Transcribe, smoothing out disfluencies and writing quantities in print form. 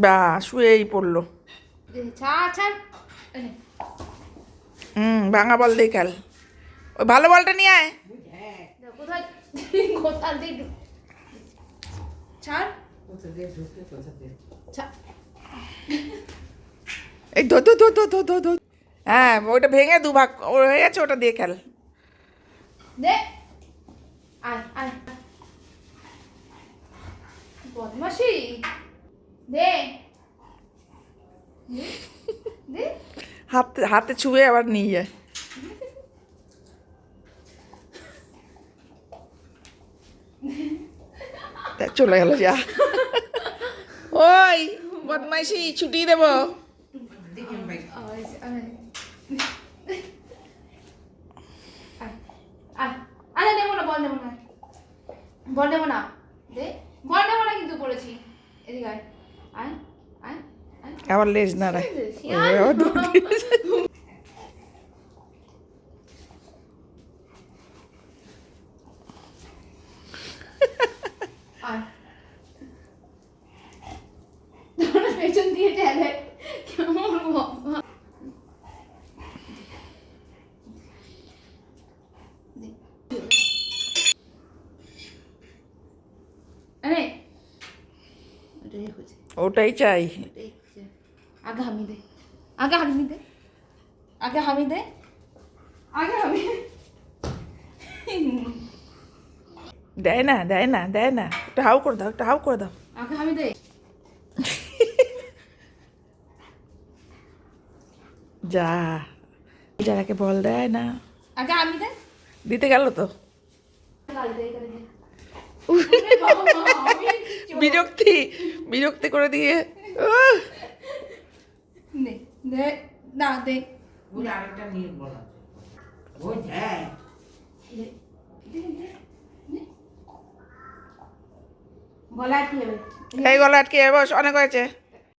বা শুয়েই পড়লো। ভাঙা বল দিয়ে খেল। ওই ভালো বলটা নিয়ে আয়। এই ধো ধো ধো ধো ধো ধো ধো। হ্যাঁ ওইটা ভেঙে দুভাগ হয়ে গেছে, ওটা দিয়ে খেল। দে আয় আয় বদমাশি দে দে হাতে হাতে ছুঁয়ে আবার নিয়ে যায়। চলে গেল যা। ওই বদমাইশি ছুটি দেবো। আরে নেবো না, বল নেবো না, বল নেবো না, দে বল নেবো না কিন্তু বলেছি। এদিকে আয় আয় আয় আয়। আবার লেজ নাড়ায়। পেছন দিয়ে ঠেলে কেমন বাবা। আরে ওটাই চাই। আগে হামি দে, আগে হামি দে, আগে হামি দে, আগে হামি দেয় না দেয় না দেয় না। একটু হাউ করে দাও, একটু হাউ করে দাও। আগে হামি দে। যা যারাকে বল দেয় না। আগে হামি দে। দিতে গেল তো। বিরক্তি বিরক্তি করে দিয়ে। দে দে না দে আরেকটা নিয়ে বলা ওই হ্যাঁ গলা কি হবে? এই গলা আটকে বস, অনেক হয়েছে।